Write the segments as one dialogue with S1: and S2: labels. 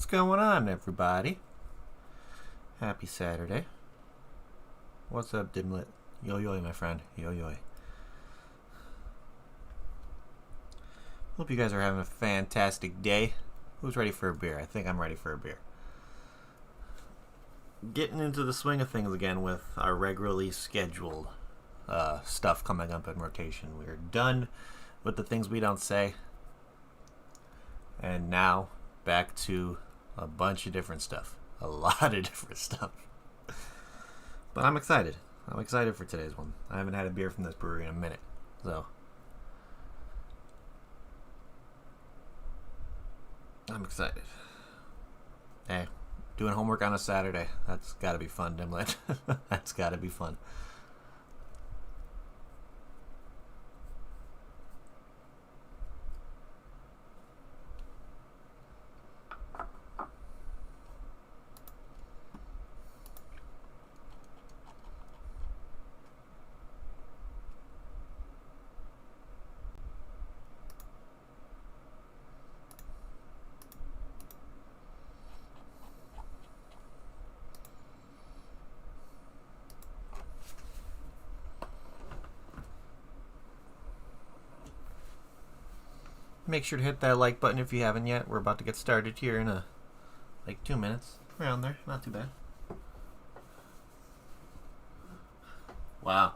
S1: What's going on, everybody? Happy Saturday. What's up, Dimlet? Yo yo, my friend. Yo yo. Hope you guys are having a fantastic day. Who's ready for a beer? I think I'm ready for a beer. Getting into the swing of things again with our regularly scheduled stuff coming up in rotation. We're done with the things we don't say. And now back to a bunch of different stuff. A lot of different stuff. But I'm excited. I'm excited for today's one. I haven't had a beer from this brewery in a minute. So I'm excited. Hey, doing homework on a Saturday. That's got to be fun, Dimlet. That's got to be fun. Make sure to hit that like button if you haven't yet. We're about to get started here in like 2 minutes. Around there. Not too bad. Wow.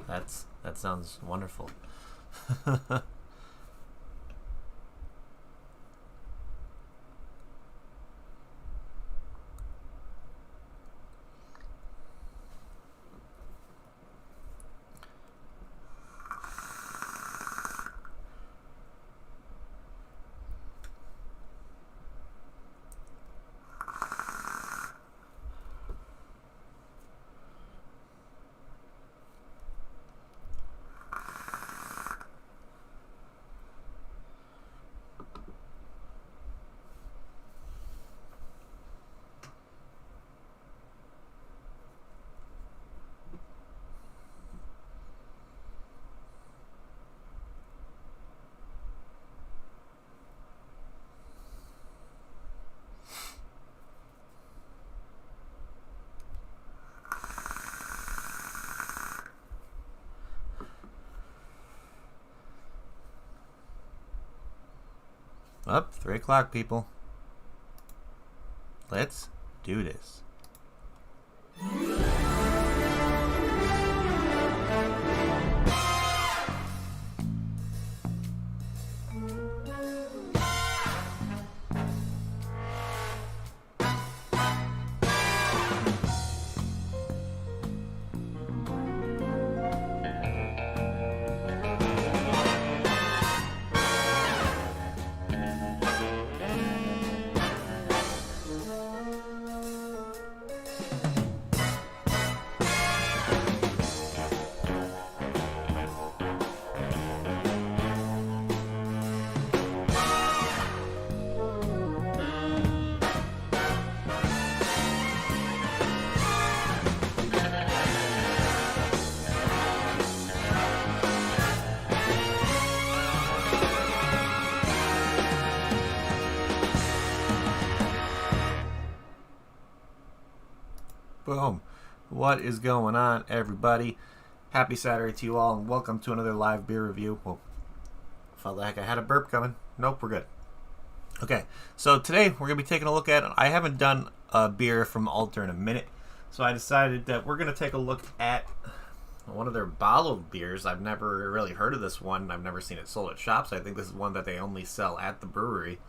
S1: That sounds wonderful. Up, 3 o'clock, people. Let's do this. Boom. What is going on, everybody? Happy Saturday to you all, and welcome to another live beer review. Well, felt like I had a burp coming. Nope, we're good. Okay, so today we're going to be taking a look at, I haven't done a beer from Alter in a minute, so I decided that we're going to take a look at one of their bottled beers. I've never really heard of this one. I've never seen it sold at shops. I think this is one that they only sell at the brewery.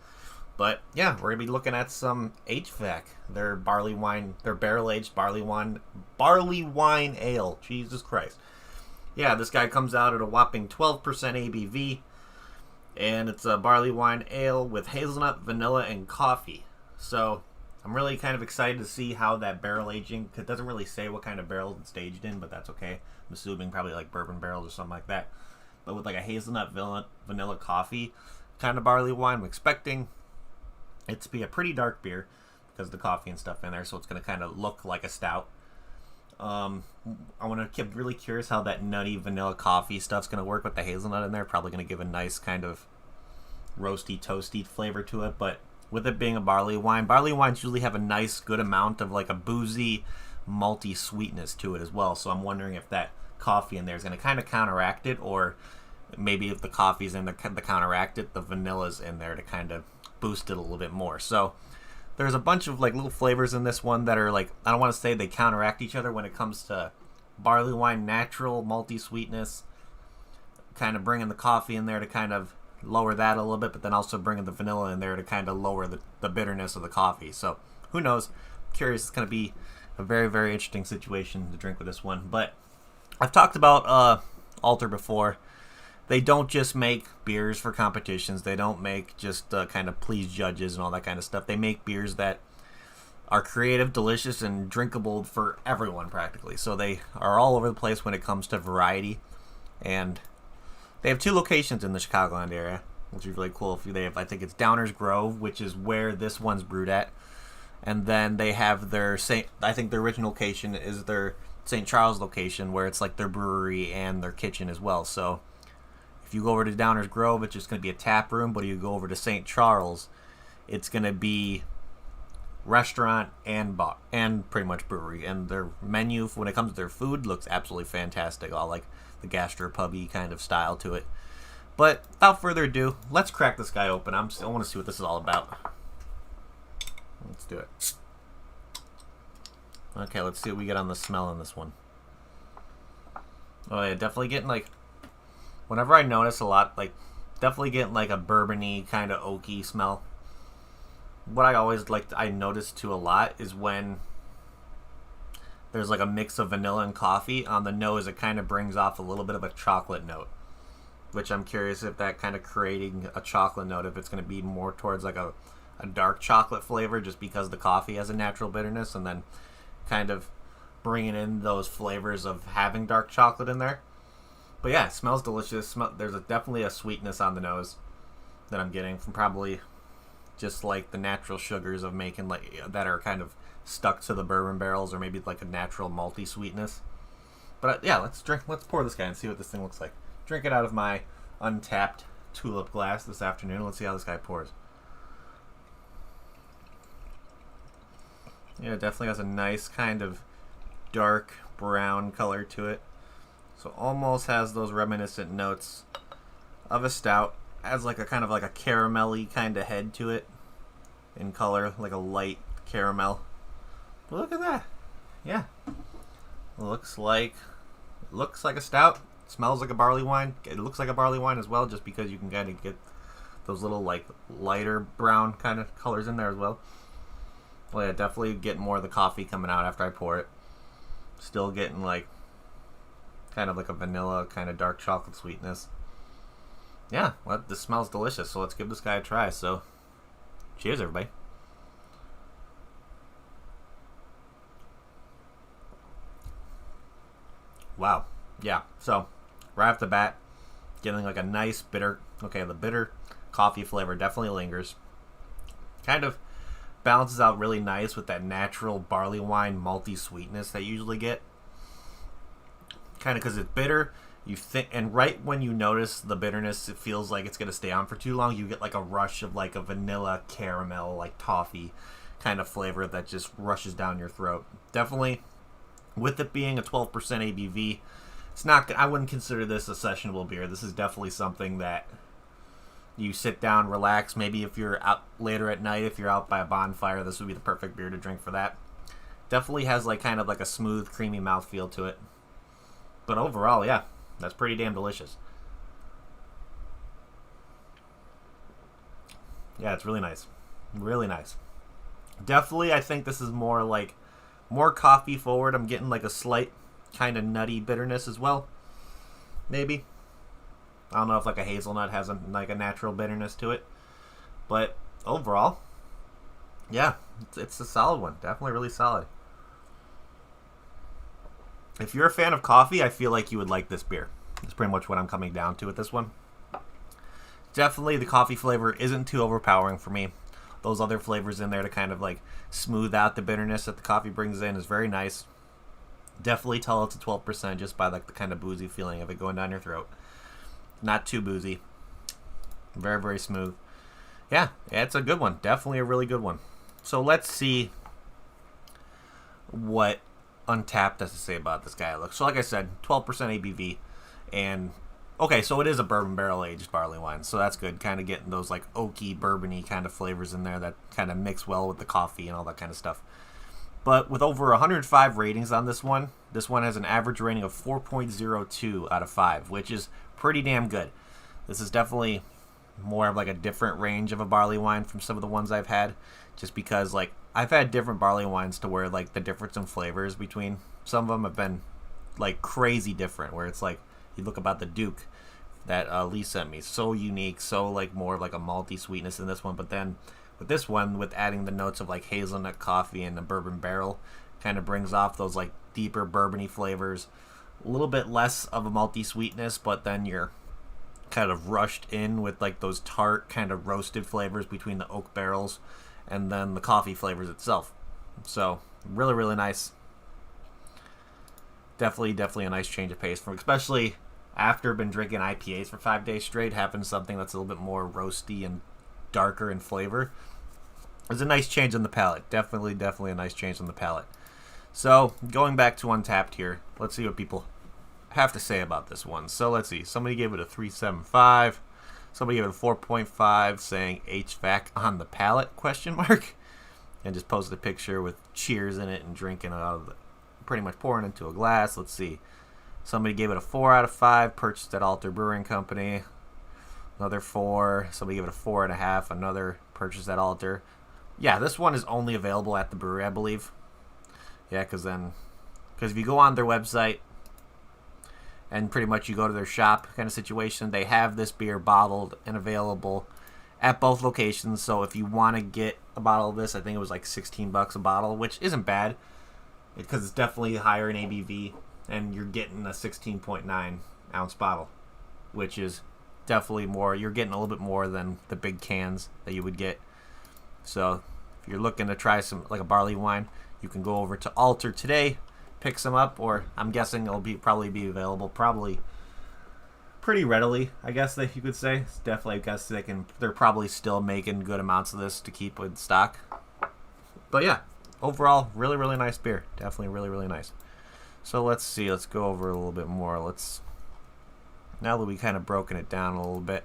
S1: But yeah, we're gonna be looking at some HVAC. Their Barleywine, their barrel-aged Barleywine ale. Jesus Christ! Yeah, this guy comes out at a whopping 12% ABV, and it's a Barleywine ale with hazelnut, vanilla, and coffee. So I'm really kind of excited to see how that barrel aging. It doesn't really say what kind of barrel it's aged in, but that's okay. I'm assuming probably like bourbon barrels or something like that. But with like a hazelnut, vanilla, coffee kind of barley wine, I'm expecting it to be a pretty dark beer because of the coffee and stuff in there, so it's going to kind of look like a stout. I want to keep really curious how that nutty vanilla coffee stuff's going to work with the hazelnut in there. Probably going to give a nice kind of roasty, toasty flavor to it, but with it being a barley wine, barley wines usually have a nice, good amount of like a boozy, malty sweetness to it as well. So I'm wondering if that coffee in there is going to kind of counteract it, or maybe if the coffee's in there to counteract it, the vanilla's in there to kind of boost it a little bit more. So there's a bunch of like little flavors in this one that are like, I don't want to say they counteract each other when it comes to barley wine, natural malty sweetness, kind of bringing the coffee in there to kind of lower that a little bit, but then also bringing the vanilla in there to kind of lower the bitterness of the coffee. So who knows? Curious. It's going to be a very, very interesting situation to drink with this one. But I've talked about Alter before. They don't just make beers for competitions. They don't make just kind of please judges and all that kind of stuff. They make beers that are creative, delicious, and drinkable for everyone practically. So they are all over the place when it comes to variety. And they have 2 locations in the Chicagoland area, which is really cool. They have, I think it's Downers Grove, which is where this one's brewed at. And then they have their I think their original location is their St. Charles location, where it's like their brewery and their kitchen as well. So if you go over to Downers Grove, it's just going to be a tap room. But if you go over to St. Charles, it's going to be restaurant and bar and pretty much brewery. And their menu, when it comes to their food, looks absolutely fantastic. All like the gastropubby kind of style to it. But without further ado, let's crack this guy open. I want to see what this is all about. Let's do it. Okay, let's see what we get on the smell in this one. Oh yeah, definitely getting like, whenever I notice a lot, like, definitely getting like a bourbony kind of oaky smell. What I always I notice too a lot is when there's like a mix of vanilla and coffee on the nose, it kind of brings off a little bit of a chocolate note, which I'm curious if that kind of creating a chocolate note, if it's going to be more towards like a dark chocolate flavor just because the coffee has a natural bitterness, and then kind of bringing in those flavors of having dark chocolate in there. But yeah, it smells delicious. There's definitely a sweetness on the nose that I'm getting from probably just like the natural sugars of making like that are kind of stuck to the bourbon barrels, or maybe like a natural malty sweetness. But yeah, let's pour this guy and see what this thing looks like. Drink it out of my untapped tulip glass this afternoon. Let's see how this guy pours. Yeah, it definitely has a nice kind of dark brown color to it. So almost has those reminiscent notes of a stout. Has like a kind of like a caramelly kind of head to it in color, like a light caramel. But look at that. Yeah. Looks like a stout. Smells like a barley wine. It looks like a barley wine as well, just because you can kind of get those little like lighter brown kind of colors in there as well. Well, yeah, definitely getting more of the coffee coming out after I pour it. Still getting like kind of like a vanilla kind of dark chocolate sweetness. Yeah, well, this smells delicious, so let's give this guy a try. So cheers, everybody. Wow. Yeah, so right off the bat, getting like a nice bitter, okay, the bitter coffee flavor definitely lingers. Kind of balances out really nice with that natural barley wine malty sweetness that you usually get. Kind of because it's bitter, you think, and right when you notice the bitterness, it feels like it's going to stay on for too long. You get like a rush of like a vanilla caramel, like toffee kind of flavor that just rushes down your throat. Definitely, with it being a 12% ABV, it's not. I wouldn't consider this a sessionable beer. This is definitely something that you sit down, relax. Maybe if you're out later at night, if you're out by a bonfire, this would be the perfect beer to drink for that. Definitely has like kind of like a smooth, creamy mouthfeel to it. But overall, yeah, that's pretty damn delicious. Yeah, it's really nice. Really nice. Definitely, I think this is more coffee forward. I'm getting like a slight kind of nutty bitterness as well. Maybe. I don't know if like a hazelnut has a natural bitterness to it. But overall, yeah, it's a solid one. Definitely really solid. If you're a fan of coffee, I feel like you would like this beer. That's pretty much what I'm coming down to with this one. Definitely the coffee flavor isn't too overpowering for me. Those other flavors in there to kind of like smooth out the bitterness that the coffee brings in is very nice. Definitely tell it's a 12% just by like the kind of boozy feeling of it going down your throat. Not too boozy. Very, very smooth. Yeah, it's a good one. Definitely a really good one. So let's see what Untapped has to say about this guy. Look, so like I said, 12% ABV, and okay, so it is a bourbon barrel aged barley wine, so that's good. Kind of getting those like oaky, bourbony kind of flavors in there that kind of mix well with the coffee and all that kind of stuff. But with over 105 ratings on this one has an average rating of 4.02 out of 5, which is pretty damn good. This is definitely more of like a different range of a barley wine from some of the ones I've had, just because like I've had different barley wines to where like the difference in flavors between some of them have been like crazy different, where it's like you look about the Duke that Lee sent me, so unique, so like more of like a malty sweetness in this one, but then with this one, with adding the notes of like hazelnut coffee and the bourbon barrel, kind of brings off those like deeper bourbony flavors, a little bit less of a malty sweetness, but then you're kind of rushed in with like those tart kind of roasted flavors between the oak barrels and then the coffee flavors itself. So really, really nice. Definitely a nice change of pace, from especially after been drinking IPAs for 5 days straight. Having something that's a little bit more roasty and darker in flavor is a nice change on the palate. Definitely a nice change on the palate. So going back to Untapped here, let's see what people have to say about this one. So let's see. Somebody gave it a 3.75. Somebody gave it a 4.5, saying HVAC on the palate, question mark. And just posted a picture with cheers in it and drinking it out of the, pretty much pouring into a glass. Let's see. Somebody gave it a 4 out of 5, purchased at Alter Brewing Company. Another 4. Somebody gave it a 4.5, another purchased at Alter. Yeah, this one is only available at the brewery, I believe. Yeah, because if you go on their website and pretty much you go to their shop kind of situation, they have this beer bottled and available at both locations. So if you want to get a bottle of this, I think it was like $16 a bottle, which isn't bad because it's definitely higher in ABV, and you're getting a 16.9 ounce bottle, which is definitely more. You're getting a little bit more than the big cans that you would get. So if you're looking to try some like a barley wine, you can go over to Alter today, pick some up, or I'm guessing it'll probably be available pretty readily, I guess that you could say. It's definitely, I guess they're probably still making good amounts of this to keep in stock. But yeah, overall, really nice beer. Definitely really nice. So let's see, let's go over a little bit more. Now that we kind of broken it down a little bit,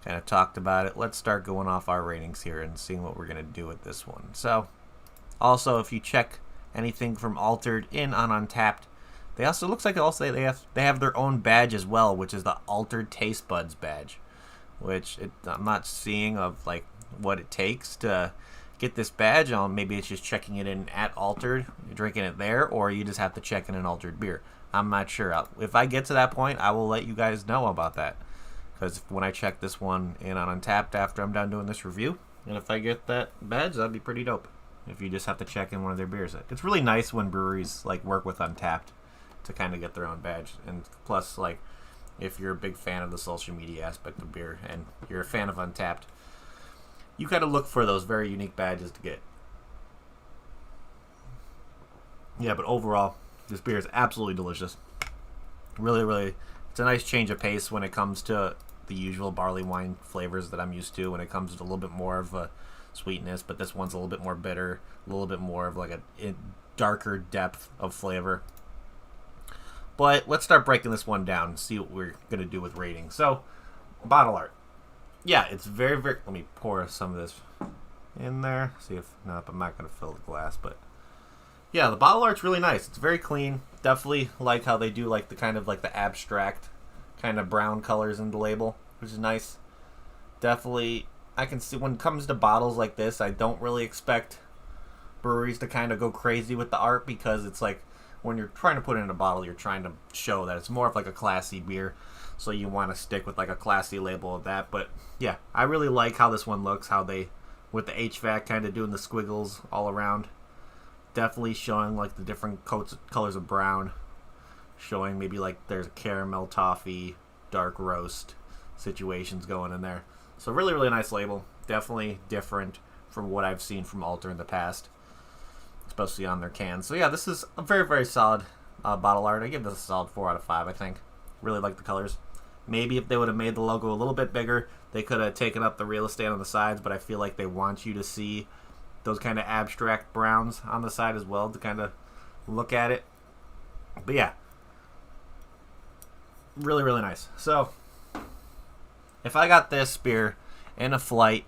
S1: kind of talked about it, let's start going off our ratings here and seeing what we're going to do with this one. So also, if you check anything from Altered in on Untapped, they also, looks like also they have their own badge as well, which is the Altered Taste Buds badge, which I'm not seeing of like what it takes to get this badge. Maybe it's just checking it in at Altered, drinking it there, or you just have to check in an Altered beer. I'm not sure. If I get to that point, I will let you guys know about that, because when I check this one in on Untapped after I'm done doing this review, and if I get that badge, that'd be pretty dope. If you just have to check in one of their beers, it's really nice when breweries like work with Untapped to kind of get their own badge. And plus, like, if you're a big fan of the social media aspect of beer and you're a fan of Untapped, you gotta look for those very unique badges to get. Yeah, but overall, this beer is absolutely delicious. Really, it's a nice change of pace when it comes to the usual barley wine flavors that I'm used to. When it comes to a little bit more of a sweetness, but this one's a little bit more bitter, a little bit more of like a darker depth of flavor. But let's start breaking this one down and see what we're going to do with rating. So, bottle art. Yeah, it's very... Let me pour some of this in there. See if... Nope, I'm not going to fill the glass, but... Yeah, the bottle art's really nice. It's very clean. Definitely like how they do like the kind of like the abstract kind of brown colors in the label, which is nice. Definitely... I can see when it comes to bottles like this, I don't really expect breweries to kind of go crazy with the art, because it's like when you're trying to put it in a bottle, you're trying to show that it's more of like a classy beer, so you want to stick with like a classy label of that. But yeah, I really like how this one looks, how they, with the HVAC kind of doing the squiggles all around, definitely showing like the different colors of brown, showing maybe like there's a caramel, toffee, dark roast situations going in there. So really nice label. Definitely different from what I've seen from Alter in the past, especially on their cans. So yeah, this is a very solid bottle art. I give this a solid 4 out of 5, I think. Really like the colors. Maybe if they would have made the logo a little bit bigger, they could have taken up the real estate on the sides, but I feel like they want you to see those kind of abstract browns on the side as well to kind of look at it. But yeah, really, really nice. So, if I got this beer in a flight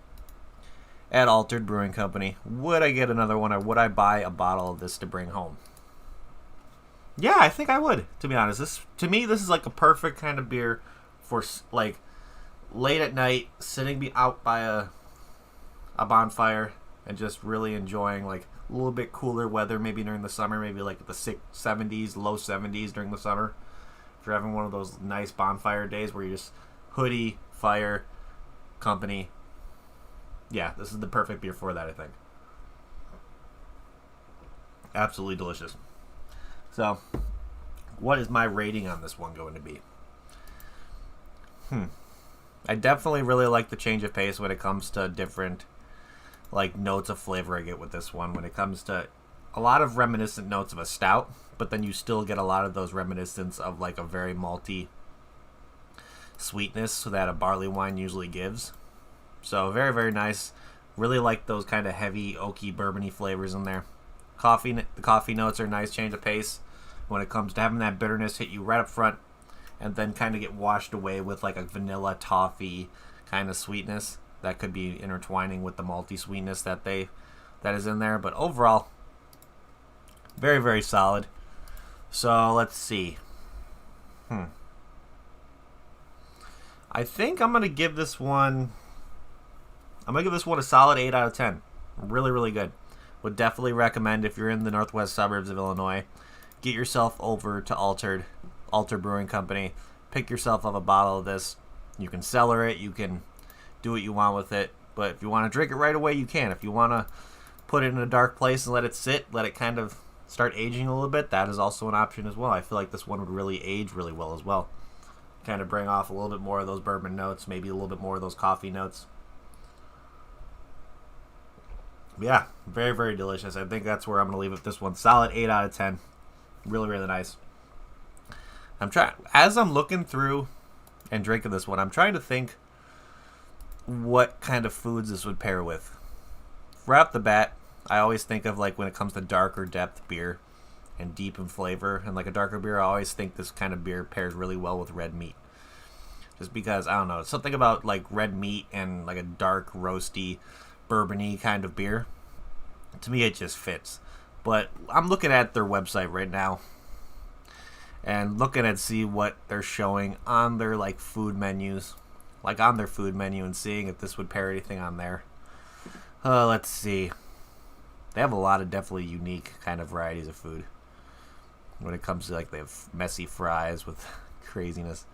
S1: at Altered Brewing Company, would I get another one, or would I buy a bottle of this to bring home? Yeah, I think I would, to be honest. To me, this is like a perfect kind of beer for like late at night, sitting out by a bonfire and just really enjoying like a little bit cooler weather, maybe during the summer, maybe like the 70s, low 70s during the summer. If you're having one of those nice bonfire days where you just hoodie, fire, company. Yeah, this is the perfect beer for that, I think. Absolutely delicious. So, what is my rating on this one going to be? I definitely really like the change of pace when it comes to different like notes of flavor I get with this one. When it comes to a lot of reminiscent notes of a stout, but then you still get a lot of those reminiscence of like a very malty sweetness that a barley wine usually gives. So very, very nice. Really like those kind of heavy oaky bourbony flavors in there. The coffee notes are a nice change of pace when it comes to having that bitterness hit you right up front and then kind of get washed away with like a vanilla toffee kind of sweetness that could be intertwining with the malty sweetness that is in there. But overall, very, very solid. So let's see. I think I'm gonna give this one a solid 8 out of 10. Really, really good. Would definitely recommend, if you're in the northwest suburbs of Illinois, get yourself over to Alter Brewing Company. Pick yourself up a bottle of this. You can cellar it. You can do what you want with it. But if you want to drink it right away, you can. If you want to put it in a dark place and let it sit, let it kind of start aging a little bit, that is also an option as well. I feel like this one would really age really well as well. Kind of bring off a little bit more of those bourbon notes, maybe a little bit more of those coffee notes. Yeah, very, very delicious. I think that's where I'm going to leave it. This one, solid 8 out of 10. Really, really nice. As I'm looking through and drinking this one, I'm trying to think what kind of foods this would pair with. Right off the bat, I always think of like when it comes to darker depth beer and deep in flavor and like a darker beer, I always think this kind of beer pairs really well with red meat. Just because, I don't know, something about like red meat and like a dark, roasty, bourbony kind of beer. To me, it just fits. But I'm looking at their website right now and looking at see what they're showing on their like food menus, like on their food menu, and seeing if this would pair anything on there. Let's see. They have a lot of definitely unique kind of varieties of food. When it comes to like, they have messy fries with craziness.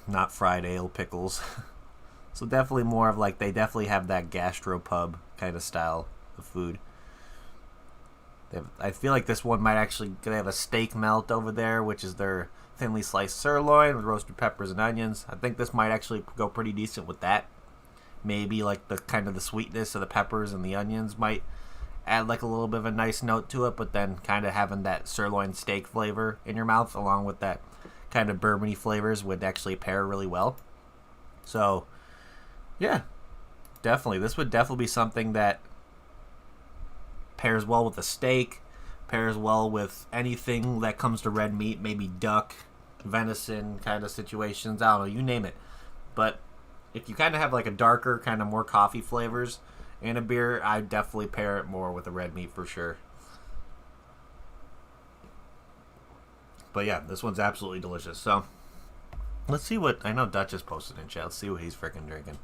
S1: Not fried ale pickles. So definitely more of like, they definitely have that gastropub kind of style of food. I feel like this one might actually, they have a steak melt over there, which is their thinly sliced sirloin with roasted peppers and onions. I think this might actually go pretty decent with that. Maybe like the kind of the sweetness of the peppers and the onions might add like a little bit of a nice note to it, but then kind of having that sirloin steak flavor in your mouth along with that kind of bourbony flavors would actually pair really well. So yeah, definitely. This would definitely be something that pairs well with a steak, pairs well with anything that comes to red meat, maybe duck, venison kind of situations. I don't know, you name it. But if you kind of have like a darker, kind of more coffee flavors in a beer, I definitely pair it more with a red meat for sure. But yeah, this one's absolutely delicious. So let's see what, I know Dutch has posted in chat. Let's see what he's freaking drinking.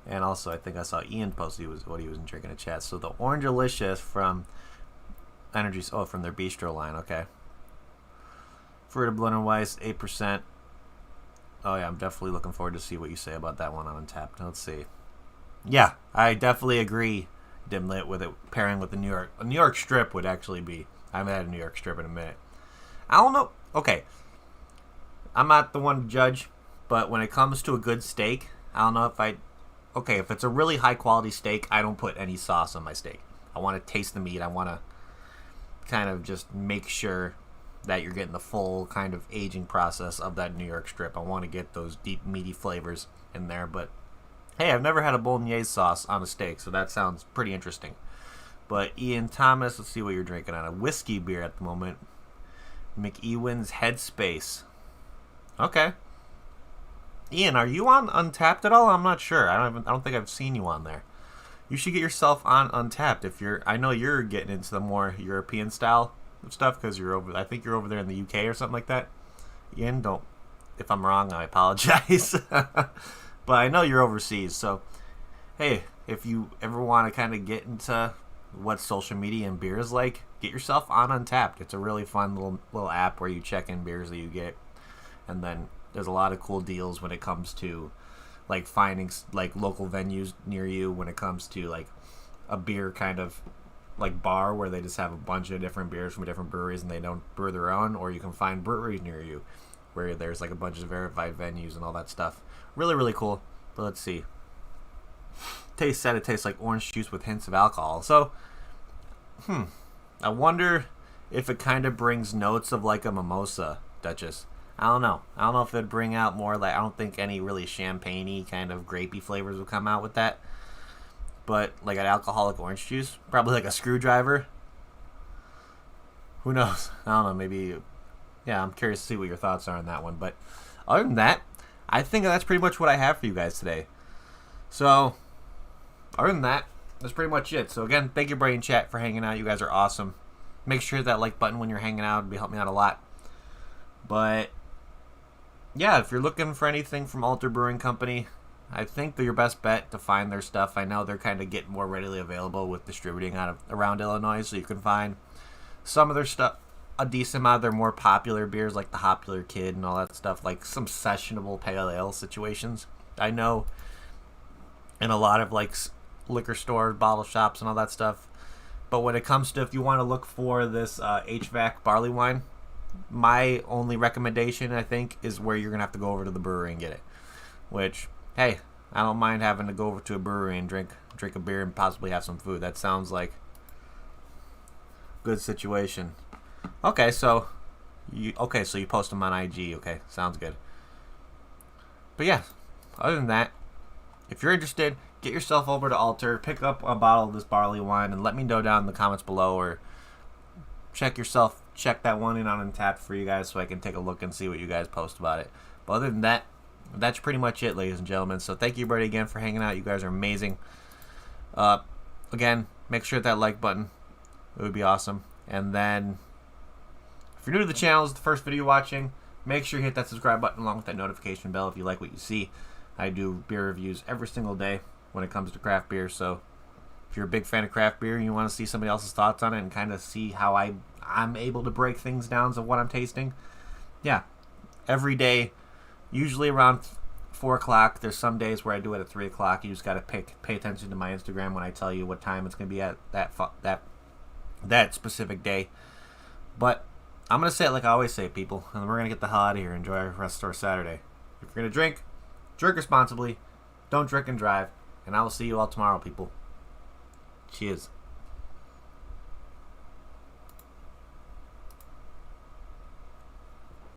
S1: And also, I think I saw Ian post what he was drinking in chat. So the Orange Delicious from from their Bistro line, okay. Fruita Blend Weiss, 8%. Oh yeah, I'm definitely looking forward to see what you say about that one on Untapped. Let's see. Yeah, I definitely agree, Dimlit, with it pairing with the New York strip would actually be. I haven't had a New York strip in a minute. I don't know. Okay, I'm not the one to judge, but when it comes to a good steak, I don't know if if it's a really high quality steak, I don't put any sauce on my steak. I want to taste the meat. I want to kind of just make sure that you're getting the full kind of aging process of that New York strip. I want to get those deep, meaty flavors in there. But hey, I've never had a bolognese sauce on a steak, so that sounds pretty interesting. But Ian Thomas, let's see what you're drinking on. A whiskey beer at the moment. McEwen's Headspace. Okay. Ian, are you on Untapped at all? I'm not sure. I don't think I've seen you on there. You should get yourself on Untapped if you're. I know you're getting into the more European style of stuff because you're over. I think you're over there in the UK or something like that. Ian, don't. If I'm wrong, I apologize. But I know you're overseas, so hey, if you ever want to kind of get into what social media and beer is like, get yourself on Untapped. It's a really fun little app where you check in beers that you get, and then there's a lot of cool deals when it comes to like finding like local venues near you when it comes to like a beer kind of like bar where they just have a bunch of different beers from different breweries and they don't brew their own, or you can find breweries near you where there's like a bunch of verified venues and all that stuff. Really, really cool. But let's see. Taste said it tastes like orange juice with hints of alcohol. So, I wonder if it kind of brings notes of like a mimosa, Duchess. I don't know. I don't know if it'd bring out more like, I don't think any really champagne-y kind of grapey flavors would come out with that. But like an alcoholic orange juice, probably like a screwdriver. Who knows? I don't know. Maybe, yeah, I'm curious to see what your thoughts are on that one. But other than that, I think that's pretty much what I have for you guys today. So, other than that, that's pretty much it. So again, thank you, Brain Chat, for hanging out. You guys are awesome. Make sure to hit that like button when you're hanging out. It'll help me out a lot. But yeah, if you're looking for anything from Alter Brewing Company, I think they're your best bet to find their stuff. I know they're kind of getting more readily available with distributing around Illinois, so you can find some of their stuff, a decent amount of their more popular beers like the Popular Kid and all that stuff, like some sessionable pale ale situations. I know in a lot of like liquor stores, bottle shops, and all that stuff. But when it comes to if you want to look for this HVAC Barleywine, my only recommendation, I think, is where you're going to have to go over to the brewery and get it. Which, hey, I don't mind having to go over to a brewery and drink a beer and possibly have some food. That sounds like a good situation. Okay, so you post them on IG. Okay, sounds good. But yeah, other than that, if you're interested, get yourself over to Alter, pick up a bottle of this barley wine, and let me know down in the comments below, or check that one in on Untapped for you guys so I can take a look and see what you guys post about it. But other than that, that's pretty much it, ladies and gentlemen. So thank you, everybody, again for hanging out. You guys are amazing. Again, make sure that like button. It would be awesome. And then, if you're new to the channel, this is the first video you're watching, make sure you hit that subscribe button along with that notification bell if you like what you see. I do beer reviews every single day when it comes to craft beer. So if you're a big fan of craft beer and you want to see somebody else's thoughts on it and kind of see how I'm able to break things down of what I'm tasting, yeah, every day, usually around 4 o'clock. There's some days where I do it at 3 o'clock. You just got to pay attention to my Instagram when I tell you what time it's going to be at that specific day. But I'm going to say it like I always say, people, and we're going to get the hell out of here and enjoy our rest of our Saturday. If you're going to drink responsibly, don't drink and drive, and I will see you all tomorrow, people. Cheers.